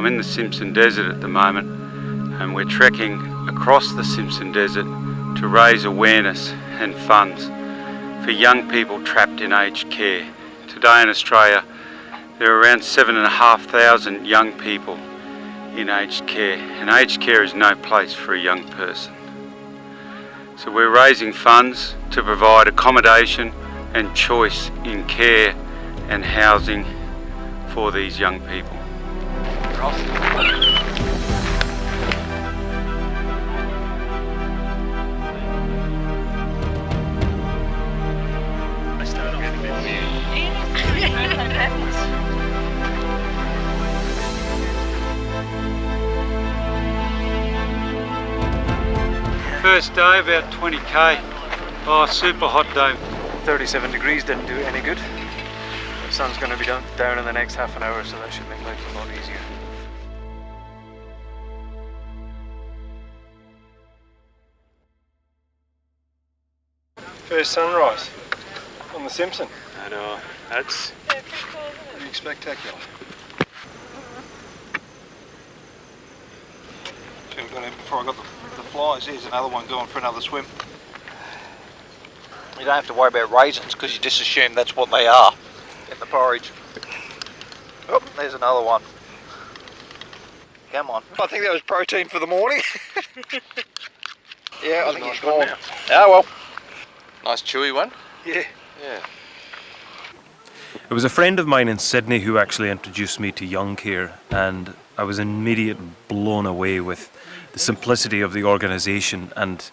I'm in the Simpson Desert at the moment, and we're trekking across the Simpson Desert to raise awareness and funds for young people trapped in aged care. Today in Australia there are around 7,500 young people in aged care, and aged care is no place for a young person. So we're raising funds to provide accommodation and choice in care and housing for these young people. First day, about 20k. Oh, super hot day. 37 degrees didn't do any good. The sun's going to be down in the next half an hour, so that should make life a lot easier. First sunrise on the Simpson. I know, that's pretty spectacular. Before I got the flies, here's another one going for another swim. You don't have to worry about raisins because you just assume that's what they are in the porridge. Oh, there's another one. Come on. I think that was protein for the morning. Yeah, I think he's gone. Oh well. Nice chewy one. Yeah. Yeah. It was a friend of mine in Sydney who actually introduced me to Youngcare, and I was immediately blown away with the simplicity of the organisation and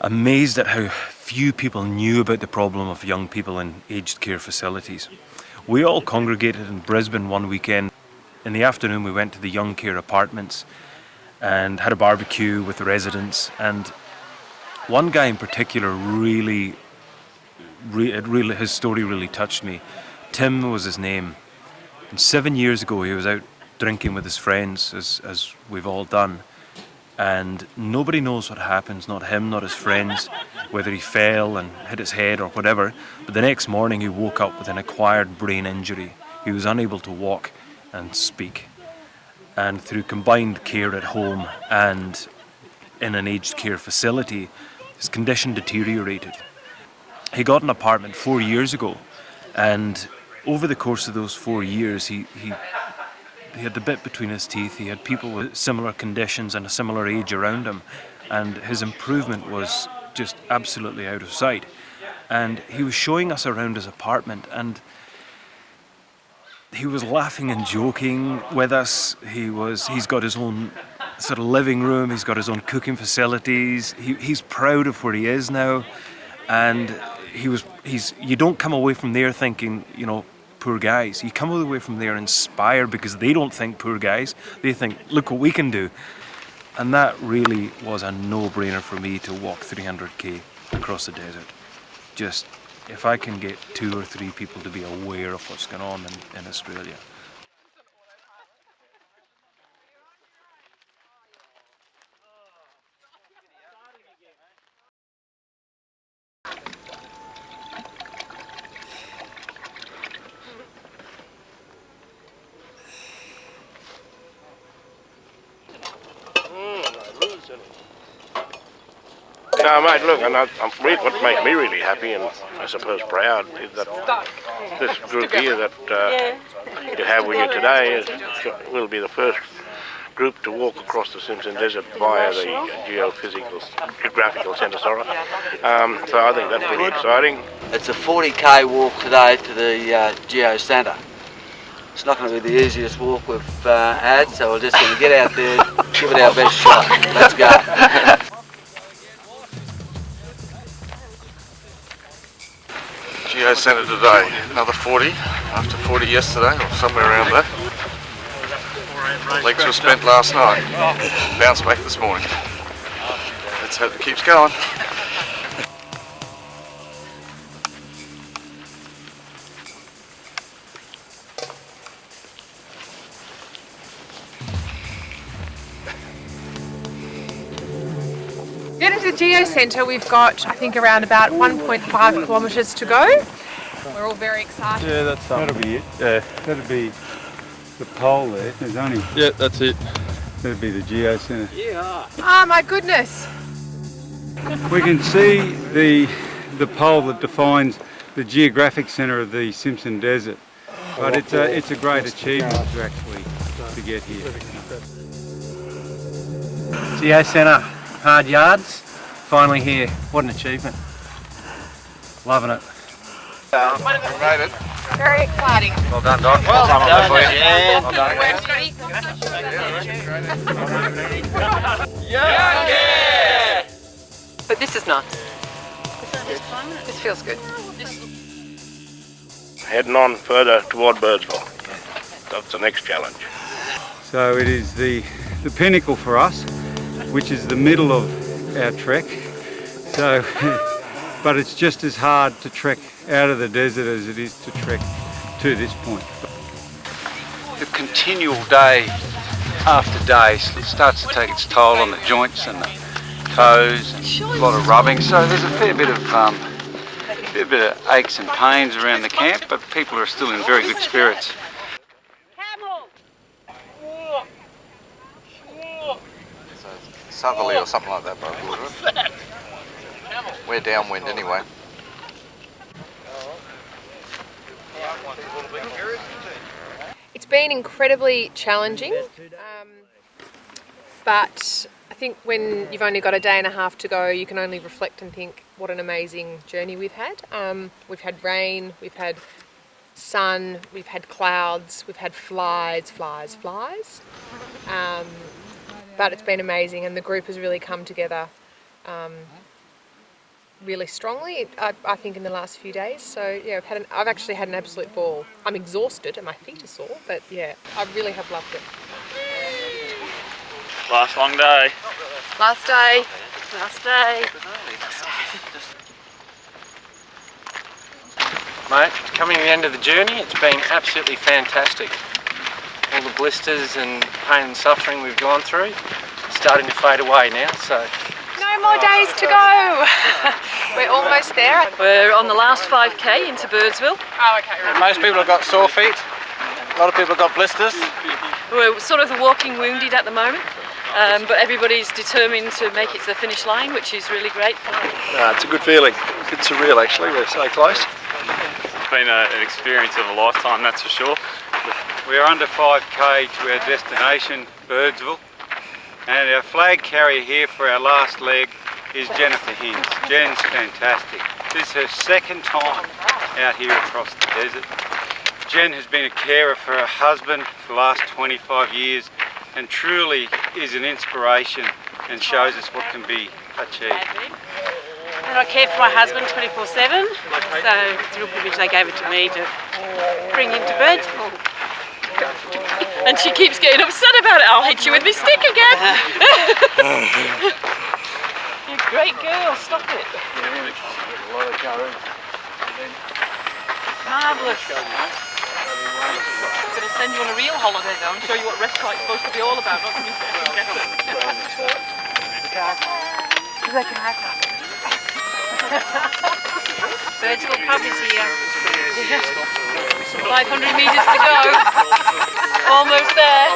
amazed at how few people knew about the problem of young people in aged care facilities. We all congregated in Brisbane one weekend. In the afternoon we went to the Youngcare apartments and had a barbecue with the residents, and one guy in particular his story really touched me. Tim was his name, and 7 years ago he was out drinking with his friends, as we've all done, and nobody knows what happens, not him, not his friends, whether he fell and hit his head or whatever, but the next morning he woke up with an acquired brain injury. He was unable to walk and speak, and through combined care at home and in an aged care facility, his condition deteriorated. He got an apartment 4 years ago, and over the course of those 4 years he had the bit between his teeth. He had people with similar conditions and a similar age around him, and his improvement was just absolutely out of sight. And he was showing us around his apartment, and he was laughing and joking with us. He's got his own sort of living room, he's got his own cooking facilities, he's proud of where he is now, and you don't come away from there thinking, you know, poor guys. You come away from there inspired, because they don't think poor guys, they think, look what we can do. And that really was a no-brainer for me to walk 300k across the desert. Just, if I can get 2 or 3 people to be aware of what's going on in Australia. No, mate, look, and what makes me really happy and I suppose proud is that this group here that you have with you today will be the first group to walk across the Simpson Desert via the geographical centre, sorry. So I think that's pretty exciting. It's a 40k walk today to the Geo Centre. It's not going to be the easiest walk we've had, so we're just going to get out there, give it our best shot. Let's go. Geo Centre today, another 40 after 40 yesterday, or somewhere around there. Legs were spent last night, bounced back this morning. Let's hope it keeps going. Getting to the Geo Centre, we've got, I think, around about 1.5 kilometres to go. We're all very excited. Yeah, that'll be it. That'll be the pole there. There's only... Yeah, that's it. That'd be the Geo Centre. Oh my goodness. We can see the pole that defines the geographic centre of the Simpson Desert, but it's a great achievement to actually to get here. Geo Centre, hard yards, finally here. What an achievement. Loving it. We made it. Very exciting. Well done, Doc. Well done. Yeah. Well done. Youngcare! But this is nice. This feels good. Heading on further toward Birdsville. That's the next challenge. So it is the pinnacle for us, which is the middle of our trek. So, but it's just as hard to trek out of the desert as it is to trek to this point. The continual day after day starts to take its toll on the joints and the toes, and a lot of rubbing. So there's a fair bit of aches and pains around the camp, but people are still in very good spirits. Southerly or something like that, bro. We're downwind anyway. It's been incredibly challenging, but I think when you've only got a day and a half to go, you can only reflect and think what an amazing journey we've had. We've had rain, we've had sun, we've had clouds, we've had flies. But it's been amazing, and the group has really come together really strongly, I think, in the last few days. So yeah, I've actually had an absolute ball. I'm exhausted and my feet are sore, but yeah, I really have loved it. Last long day. Last day. Mate, coming to the end of the journey, it's been absolutely fantastic. All the blisters and pain and suffering we've gone through, it's starting to fade away now, so. No more days to go. We're almost there. We're on the last 5k into Birdsville. Oh, okay. Right. Most people have got sore feet. A lot of people have got blisters. We're sort of the walking wounded at the moment, but everybody's determined to make it to the finish line, which is really great. It's a good feeling. It's surreal actually, we're so close. It's been an experience of a lifetime, that's for sure. We're under 5k to our destination, Birdsville, and our flag carrier here for our last leg is Jennifer Hinds. Jen's fantastic. This is her second time out here across the desert. Jen has been a carer for her husband for the last 25 years and truly is an inspiration and shows us what can be achieved. And I care for my husband 24/7, so it's a real privilege they gave it to me to bring him to Birdsville. And she keeps getting upset about it. I'll hit you with my stick again. You're a great girl, stop it. Marvellous. I'm going to send you on a real holiday though and show you what respite's supposed to be all about, not going to get it. Birdsville pub is here. 500 metres to go. Almost there.